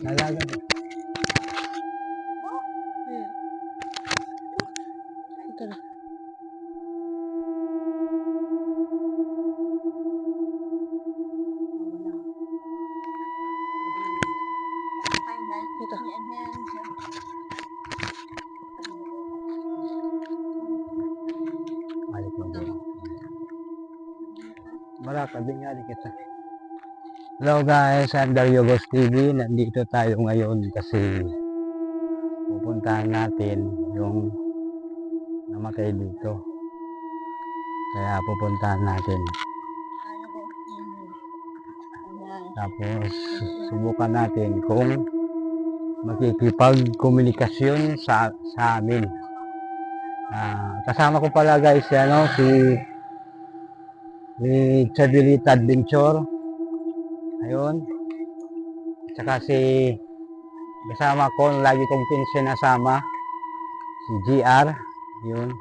Nalaga ko. Ito na. Ito. Balik mo din. Maraka, bingali kita. Hello guys, under Yogos TV. Nandito tayo ngayon kasi pupuntahan natin yung namatay dito. Kaya pupuntahan natin. Tapos subukan natin kung makikipag-komunikasyon sa amin. Kasama ko pala guys si Chabilita Adventure. Ayun. Tsaka kasama ko, lagi kong sinasama, si GR. Yun.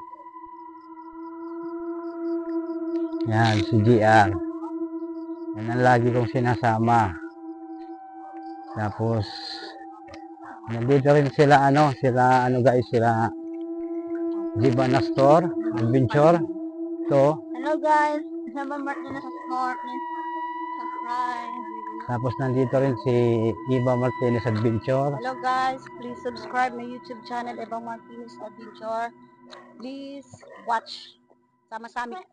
Yan, si GR. Yan ang lagi kong sinasama. Tapos, nandito rin sila sila Gibbana Store, Adventure. Ito. Hello guys, kasama Martin na sa store. Please subscribe. Tapos nandito rin si Iba Martinez Adventure. Hello guys, please subscribe my YouTube channel, Eva Martinez Adventure. Please watch.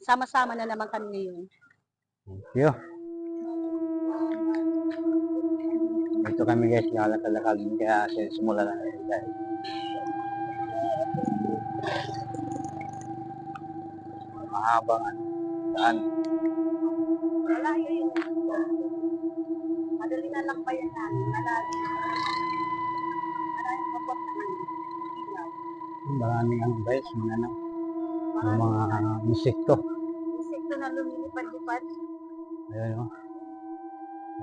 Sama-sama na naman kami ngayon. Thank you. Ito kami guys, lalakad kaya simula na guys. Mahabang daan. Malayo yung madali na lang pa yan namin. Malayo. Maraming kapot naman. Maraming guys, mga insekto. Insekto na lumilipad-lipad. Ayun o.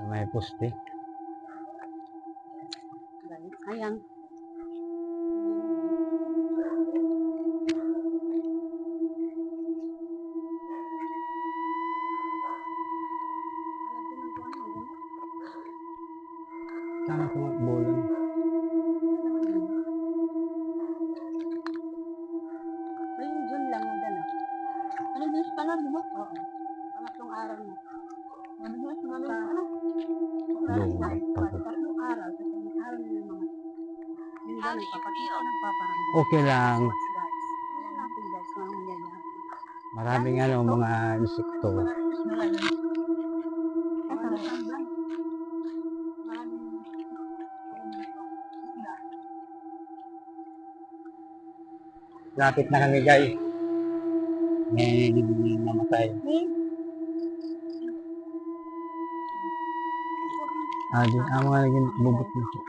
May poste. Ayan. Tama ko bulan. Ayun, June lang yung dala. Ano news pa lang, di ba? Oo. Pangatlong araw na. Ano news pa lang? Ano? Tatlong araw. Tatlong araw na yung mga. Yung dala, nagpaparamdam. Okay lang. Tingnan natin guys, mga mangyayari. Maraming mga insekto. Lapit na kami guys. May namatay. Mga naging bubot na siya.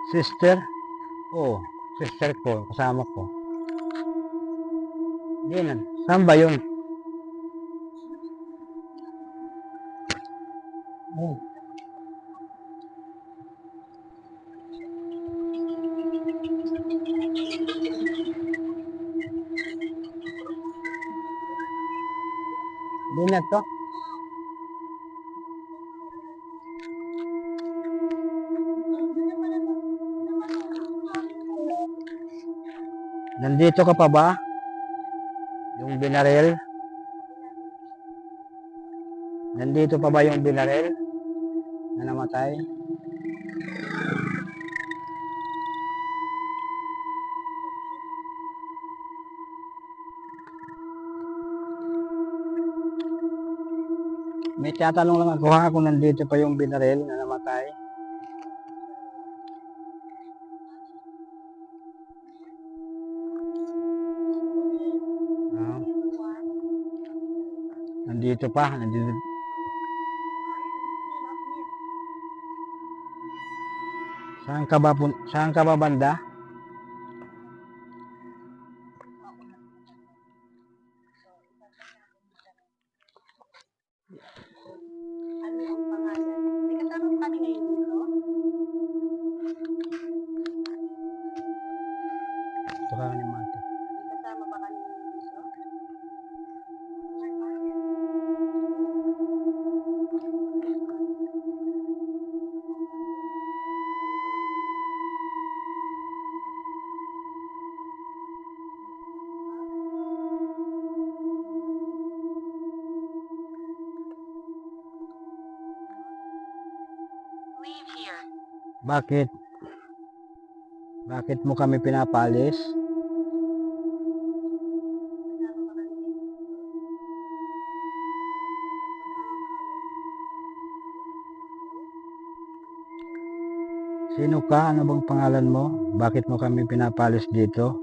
Sister? Oo, sister ko, kasama ko. Yan. Saan ba yun? Oh. Di na to? Nandito ka pa ba? Yung binarel? Nandito pa ba yung binarel na namatay? May tatanong lang ako kung nandito pa yung binarel na namatay. Nandito pa, nandito. Saan ka ba banda? Ano ang pangalan? May kasama pa kami ngayon dito. Ito ka ni Mate. May kasama pa kami ngayon dito. Leave here. Bakit? Bakit mo kami pinapalis? Sino ka? Ano bang pangalan mo? Bakit mo kami pinapalis dito?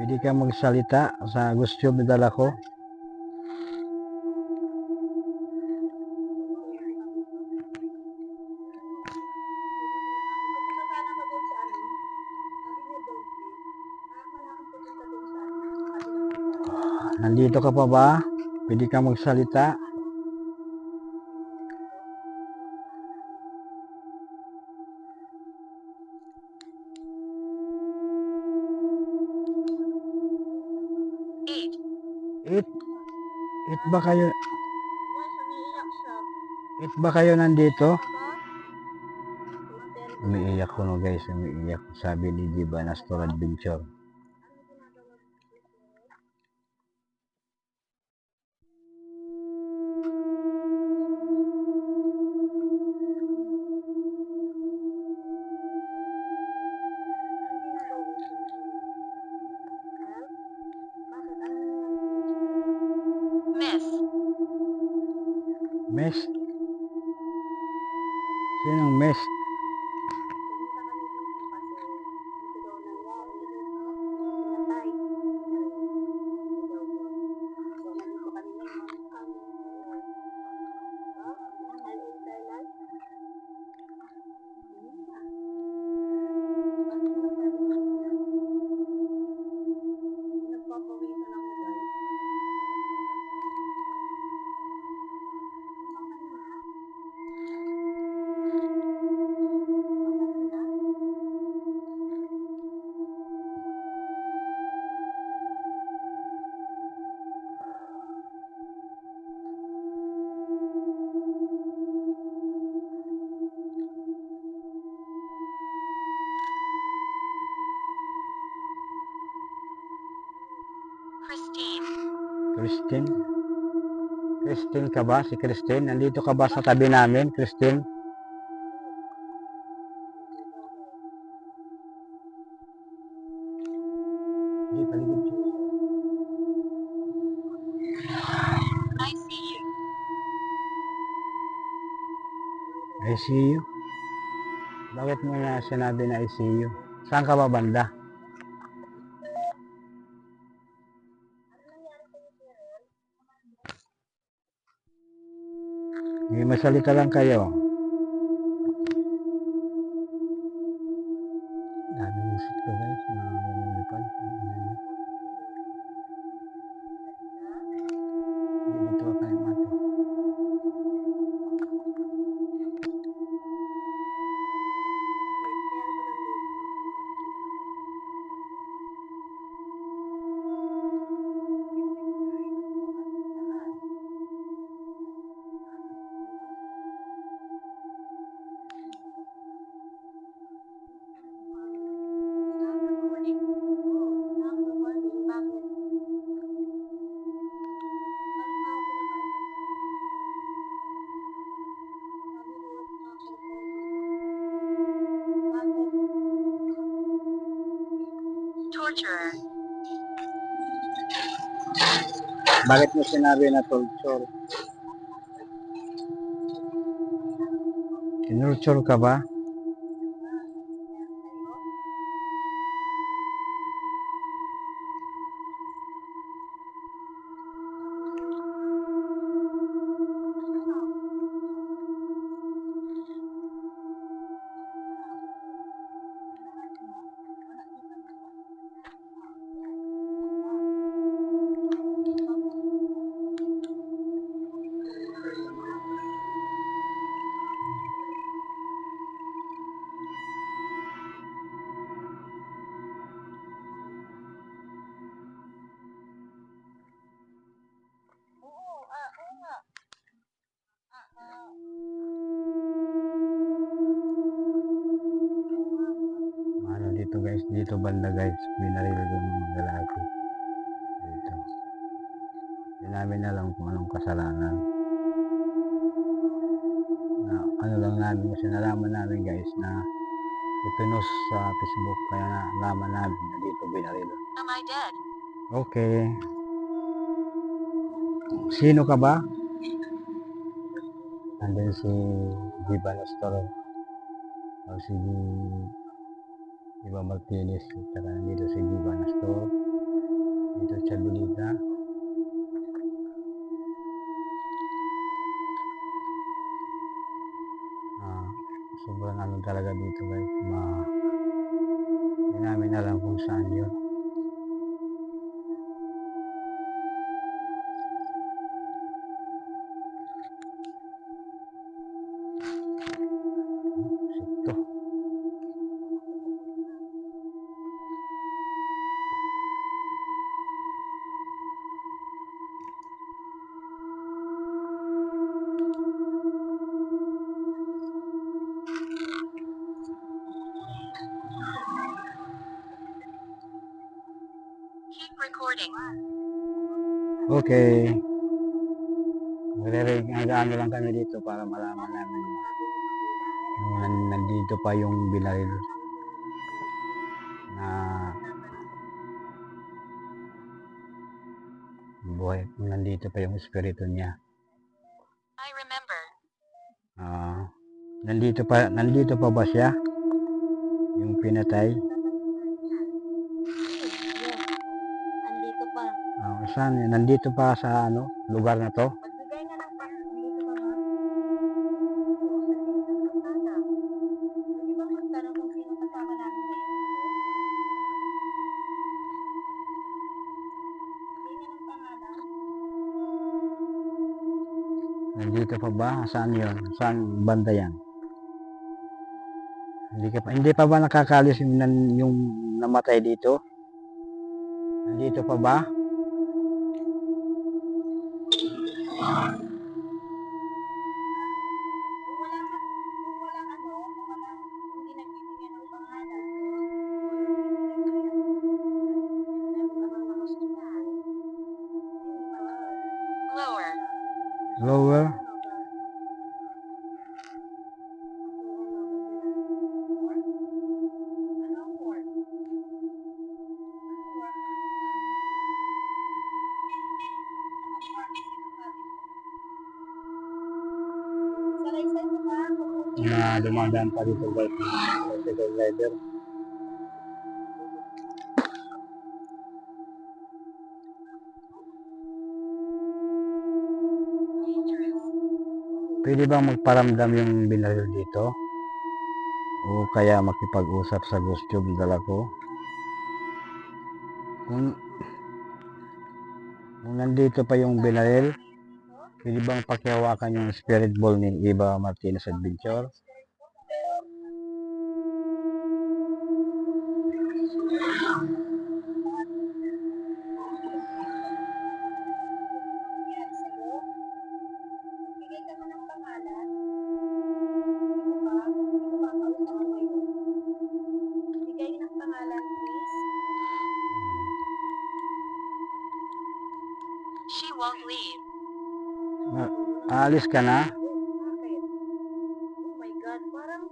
Pwede ka magsalita sa gusto mo dala ko? Nandito ka pa ba? Pwede ka magsalita? Eight. It ba kayo? It ba kayo nandito? Umiiyak ko no guys, umiiyak. Sabi ni Jiba na Store Adventure. Miss. Mesh? Sinong mesh? Christine? Christine ka ba? Si Christine? Nandito ka ba sa tabi namin, Christine? Hindi, paligid siya. I see you. I see you. Bakit mo na sinabi na I see you? Saan ka ba banda? May masalita lang kayo. Daming isip ko guys, lumilipad. Dito ka kayo Mate. Torturer. Bakit mo sinabi na torture? Tinurture ka ba? dito banda guys, binaril yung lalaki. Dito. Hindi namin alam kung anong kasalanan. Na, ano lang namin, kasi nalaman namin guys na ipinost sa Facebook, kaya nalaman namin na dito binaril. Am I dead? Okay. Sino ka ba? Andun si Viva Nestor. O si Viva Martinez. Tara, nandito si Viva Nestor. Dito sa Bilita. Sobrang ano talaga dito guys. Hindi namin alam kung saan yun. Ito. Keep recording. Okay. Nag-ano lang kami dito para malaman namin nandito pa yung binaril na buhay. Nandito pa yung espiritu niya. I remember. Nandito pa ba siya? Yung pinatay? Yes. Andito pa. Saan? Nandito pa sa ano, lugar na to? Magbigay nga ng dito pa nga. Oo, sa gilid ng kalsada. Pwede ba magtanong kung sino kasama namin ngayon? Hindi nga ng pangalan. Nandito pa ba? Saan yun? Saan banda yan? Hindi pa ba nakakalis yung namatay dito? Nandito pa ba? Kung walang hindi nagbibigyan ng pangalan. Lower. Lower? Na dumadaan pa dito guys, bicycle rider. Pwede bang magparamdam yung binaril dito? O kaya makipag-usap sa ghost tube dala ko? Kung nandito pa yung binaril, pwede bang pakihawakan yung spirit ball ni Eva Martinez Adventure? Bigay ka man ng pangalan. Di ba? Di ba kausap mo ngayon? Bigay ng pangalan, please. She won't leave. Aalis ka na? Bakit? Oh my God, parang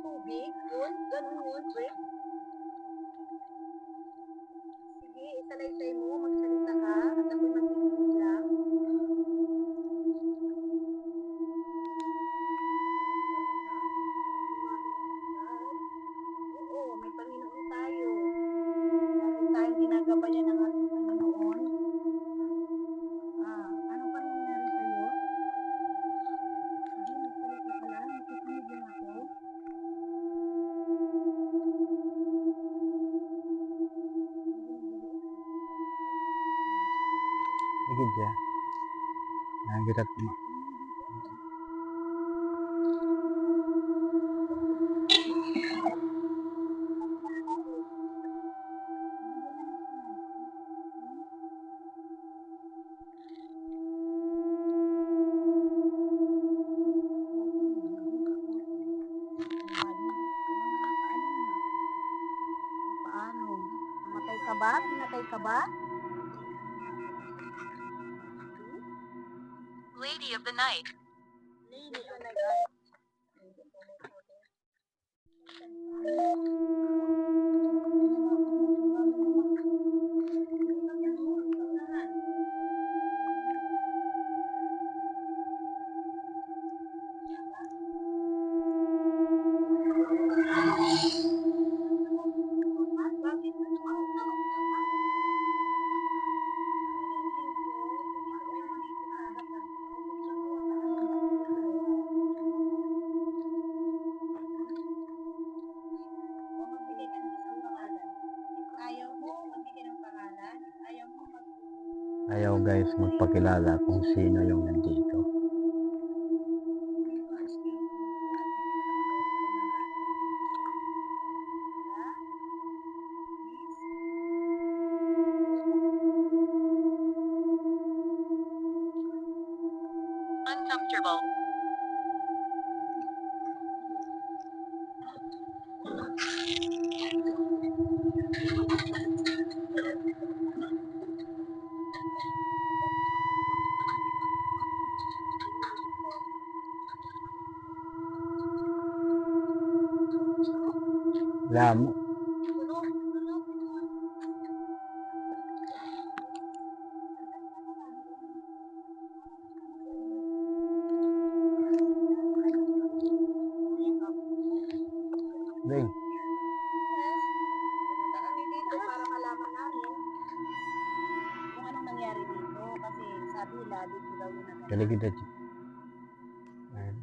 tubig. Yun, ganun yun, break. Sige, isalaysay mo, magsalita ka, at ako makikinig lang. Oo, may Panginoon tayo. Lagi tayong ginagabayan ng ating Panginoon. Ano pa nangyari sa'yo? Sige, magsalita ka lang. Makikinig lang ako. Sige dyan. Nakikita mo. Matay ka ba? Pinatay ka ba? Lady of the Night. Lady of the night. Ayaw mo magbigay ng pangalan? Ayaw mo Ayaw guys magpakilala kung sino yung nandito. Uncomfortable. Lamo. Bing, Yes. Pumunta kami dito para malaman namin kung anong nangyari dito. Kasi sabi nila, dito daw yung nagano. galigid na dyan.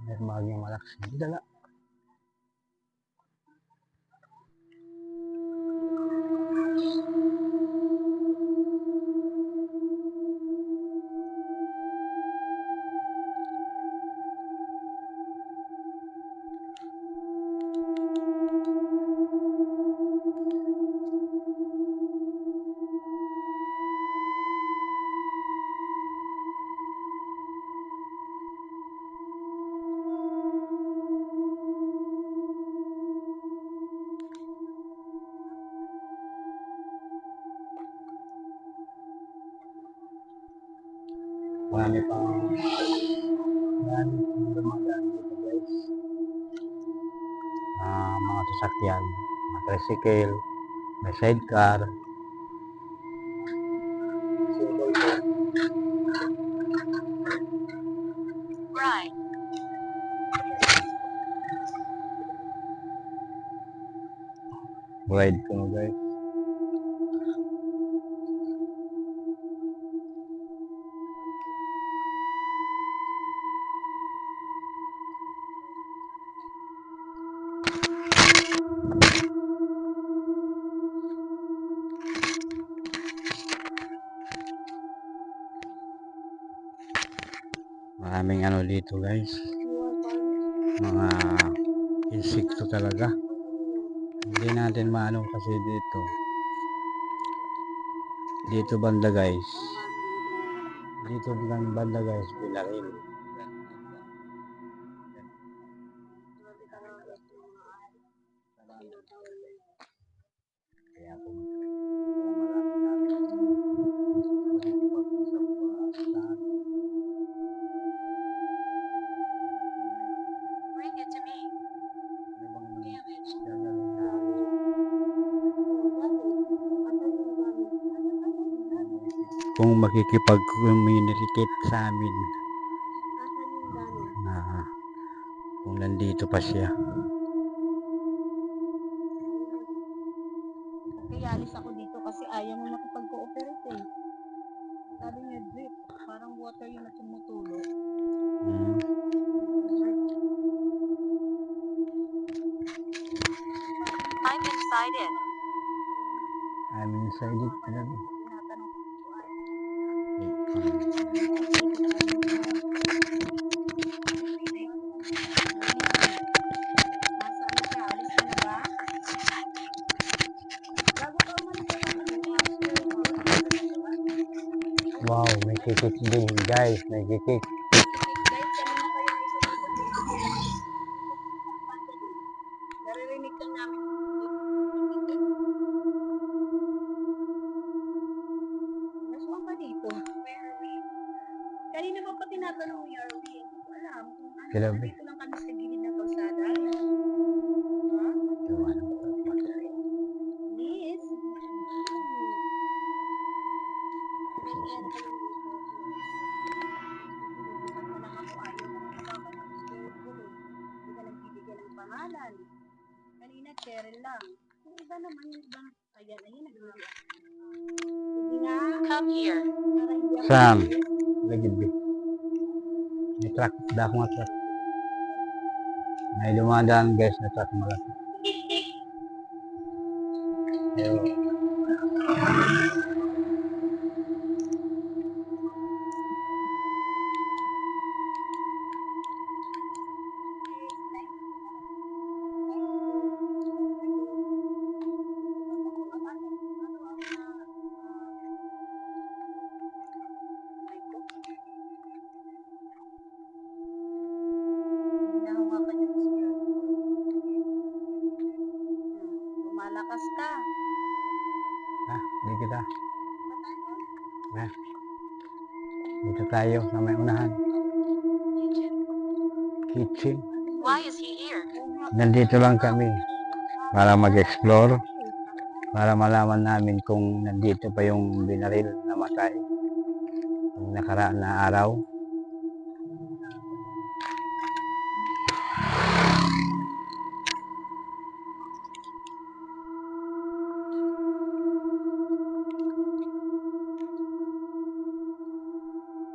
Ay, maging malakas. Dala. Marami pang dumadaan dito guys. Mga sasakyan, mga tricycle, may sidecar. Right. Ride ko na guys. Maraming ano dito guys. Mga insekto talaga. Hindi natin maano kasi dito. Dito banda guys. Dito lang banda guys, Binaril. Kaya Bring it to me. kung makikipag-communicate sa amin na kung nandito pa siya. Kaya alis ako dito kasi ayaw mo makipag-cooperate eh. Sabi niya, drip, parang water yung natumutulo. Hmm. I'm inside it. I'm inside it. Tinatanong ko kung ay. Nasa ano siya, alis ka na ba? Bago ka umalis ka na Wow, may kikik din guys, may kikik. guys, kanina pa yung isa dito. Naririnig ka namin. Kanina ba pa tinatanong ni Arby? Hindi ko alam kung ano. Sila ba? Dito lang kami sa gilid ng kalsada. Gawa ng Miss? Pangalan. Kanina, Cheryl lang. Yung iba naman yung iba. Ayan, ayun, nagluto. Sige nga. Come here. Para hindi ako Saan? malis. Lagid ba? May truck. Dako nga truck. May dumadaan guys na truck malaki. Ayun. Hinahawakan niya sa skirt. Lumalakas ka. Di kita. Dito tayo sa may unahan. Kitchen. Why is he here? Nandito lang kami para mag-explore, para malaman namin kung nandito pa yung binaril na matay yung nakaraan na araw.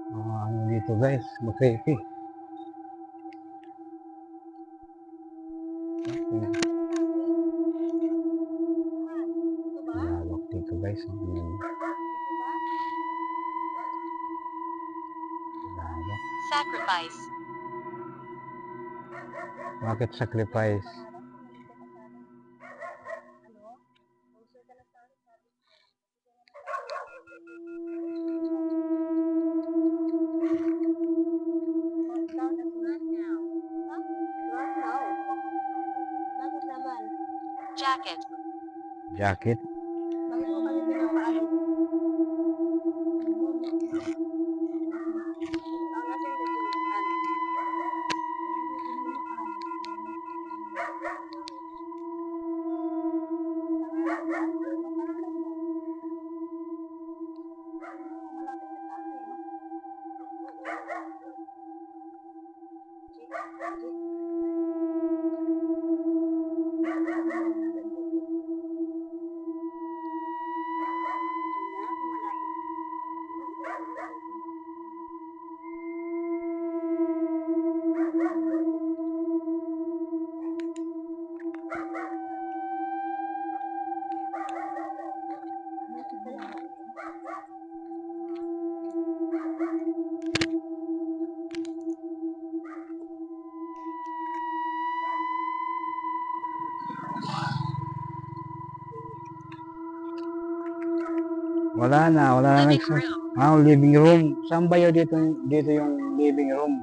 Ano dito guys, mag-creepy. Ito ba? Lawak dito guys. Lawak. Sacrifice. Bakit sacrifice? Bakit naman? Jacket. Jacket? Bakit mo kami pinapaalam? Ang nasa yung definition. Wala na Living nagsa. room. Living room. Saan ba yun dito yung living room?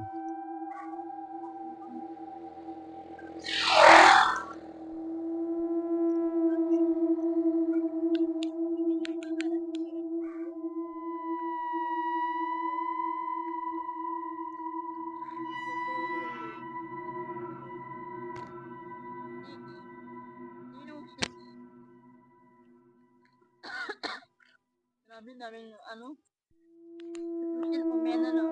Grabe daming ano? Social umena, no?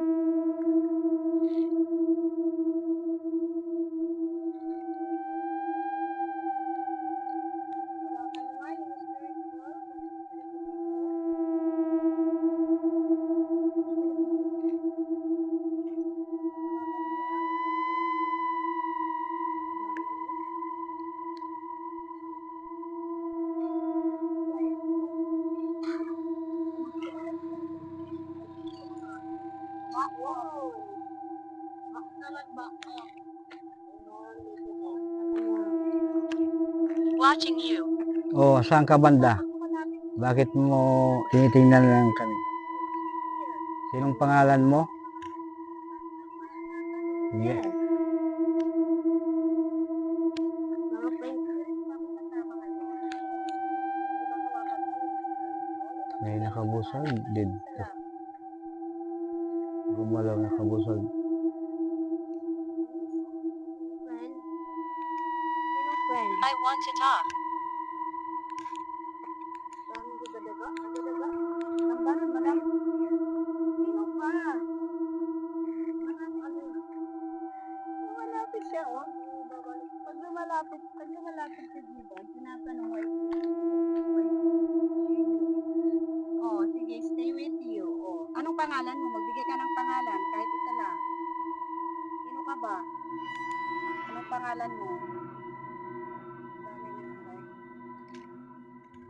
Watching you. Oh, saan ka banda? Bakit mo tinitingnan lang kami? Sinong pangalan mo? Yes. May nakabusag dito. Gumalaw na kabusog. Friend? Sino friend? I want to talk. Daming daga-daga? Daga-daga? Tambaran, madam. Sino ba? Madam, ano? Lumalapit siya, oh. Pag lumalapit si Diva, tinatanong, oh, sige, stay with you. Oh, anong pangalan mo? Magbigay ka ng pangalan, kahit isa lang. Sino ka ba? Anong pangalan mo? Dami niyo, right?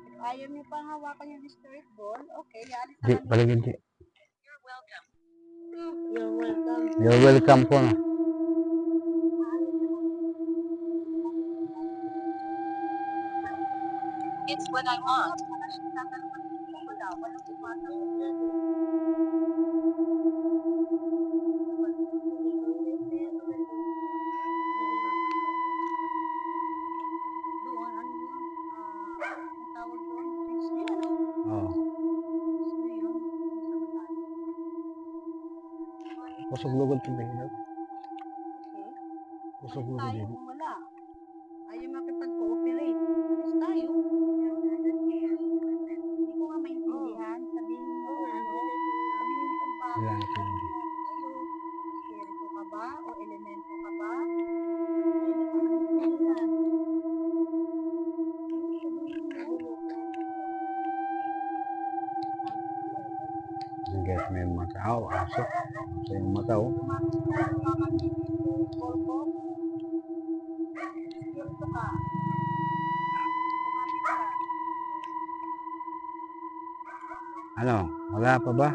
If ayaw niyo pang hawakan yung spirit ball, okay, alis Di, na kami. paligid di. You're welcome. You're welcome. You're welcome po. No? It's what I want. Doon, ano yun? Ang tawag doon? Bridge na yun, ano? Oo. Bridge na yun. Sa Matano. Kusog lugod po ba? Okay. Kusog Alis lugod tayo din. kung wala. Ayaw makipag-cooperate. Alis tayo. Hindi ko nga maintindihan. Sabihin mo kung ano. Sabihin mo kung bakit. Yan, Tayo. sige. Spirito ka ba? O elemento ka ba? Hindi ko maintindihan. Guys, may matao. Aso. So yung matao. Ano? Wala pa ba?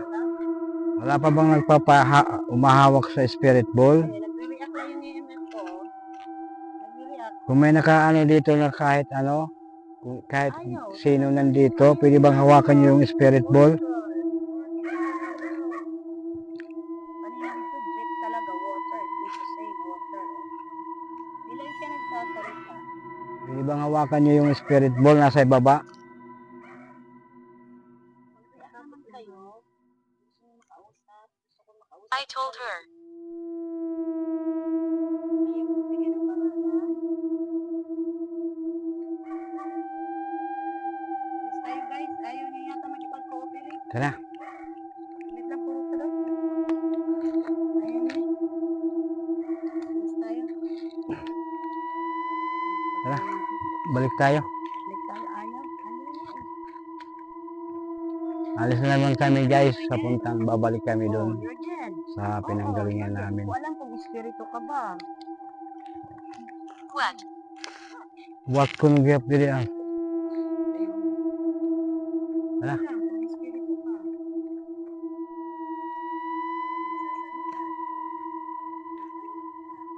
Wala pa bang umahawak sa spirit ball? Nagre-react lang yung EMF ko. Nagre-react. Kung may nakaano dito na kahit ano, kahit Ayaw. sino nandito, pwede bang hawakan niyo yung spirit ball? Kanina dito, drip talaga, water. Need to say water. Hindi lang siya nagsasalita. Pwede bang hawakan niyo yung spirit ball nasa ibaba? Mag-react naman kayo. Gusto mo makausap? Gusto ko makausap. I told her. Ayaw mo bigyan ng pangalan. Alis tayo guys. Ayaw niyo yata makipag-cooperate. Tara. Init lang puro pala. Ayaw niyo. Alis tayo. Tara. Balik tayo. Balik tayo. Ayaw. Alis na naman kami guys. Sa puntang babalik kami doon You're dead. sa pinanggalingan Oo, namin. Hindi ko alam kung espiritu ka ba. What? What kung nagyap dili ah. Ayun. Tara. Wala, kung espiritu ka.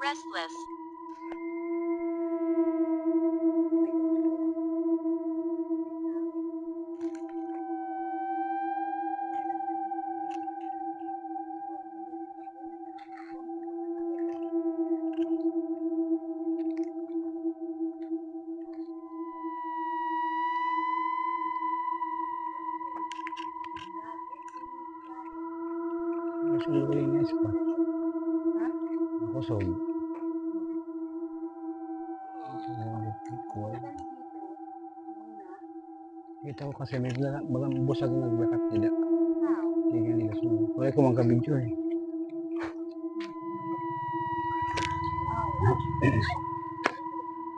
Restless. Kusog linis pa. Ha? Kusog. Kita ko kasi may bagang busag naglakat nila. How? Tingnan nila sunod. Wala ko mang kabidyo eh.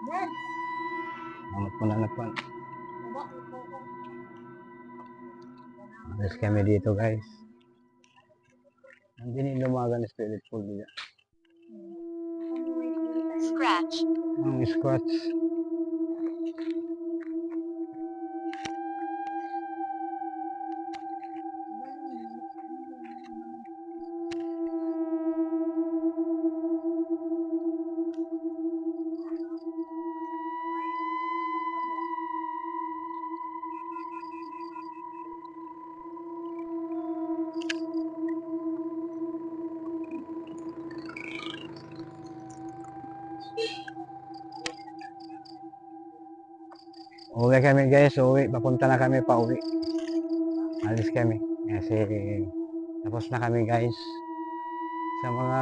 Dead. Ang pananapan. Alis kami dito guys. Hindi lumagan na spirit pool nila. Scratch. Ang squats. Uwi kami guys, uwi. Papunta na kami pa uwi. Alis kami. Kasi tapos na kami guys. Sa mga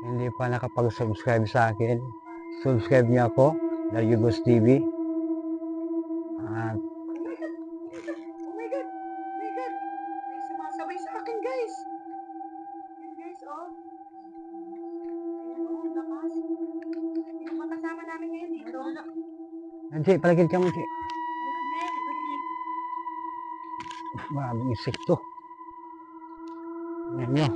hindi pa nakapag-subscribe sa akin, subscribe niyo ako, Daryugos TV. At Oh my God! Oh my God! May sumasabay sa akin, guys! Yan, guys, oh. Ayan, oh, ang lakas. Sino ba kasama namin ngayon dito? Nanti, palagid ka mo, Chi. Ayan, guys, okay. Maraming insekto. Ayan nyo.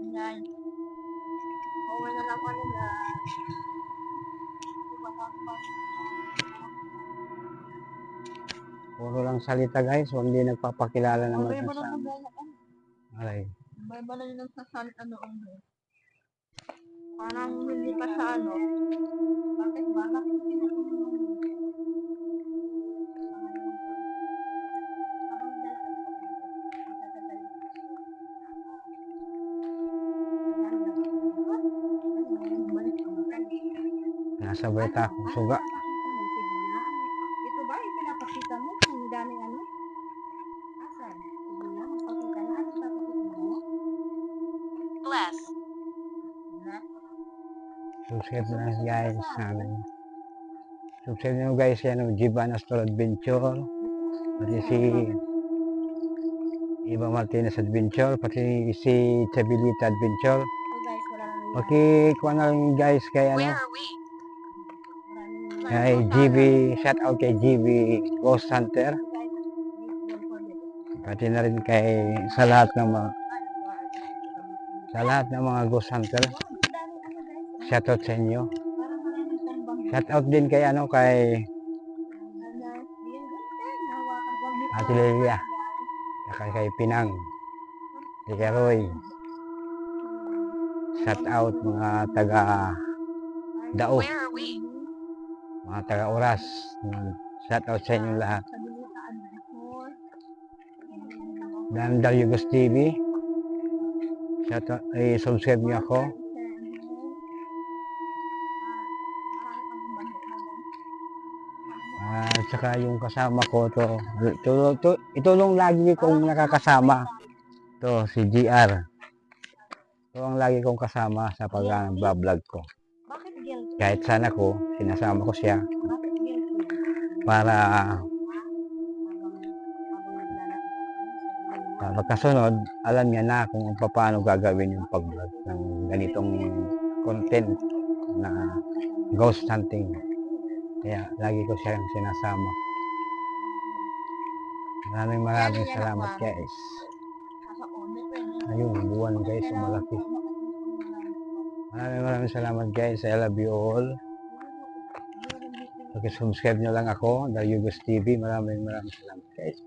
Yan. Okay na lang kami na. Puro lang salita guys, hindi nagpapakilala naman Okay, sa ba amin. Alay. May ba na yun ang sasan, ano, parang hindi pa sa ano. Bakit ba? Bakit hindi na Nasa beta akong suga. Ito ba yung pinapakita mo? Ang dami ano? Asan? Sige nga, magpakita na. Ano papakita mo? Bless. Subscribe na lang guys sa amin. Subscribe nyo guys yan, Jiban Astro Adventure. Pati si Iba Martinez Adventure. Pati si Chabilita Adventure. So guys, wala na nangyari. Pakikuha na lang guys kay Where ano. are we? Kay GB, shout out kay GB Ghost Hunter. Pati na rin kay sa lahat ng mga Ghost Hunter. Shout out sa inyo. Shout out din kay ano kay Ate Lelia. Kay Pinang. Kay Roy. Shout out mga taga Dao, Where are we? mga taga Oras. Shout out sa inyo lahat. Dan Daryugos TV. Shout out, subscribe niyo ako. At saka yung kasama ko ito lang lagi kong nakakasama. To si GR. Ito ang lagi kong kasama sa pag-vlog ko. Bakit guilty? Kahit saan ako, sinasama ko siya Bakit guilty? para Habang pagkasunod, alam niya na kung paano gagawin yung pag-vlog ng ganitong content na ghost hunting. Kaya lagi ko siyang sinasama. Maraming salamat guys. Ayun, buwan guys, malaki. Maraming salamat guys. I love you all. Pag-subscribe nyo lang ako, Daryugos TV. Maraming salamat guys.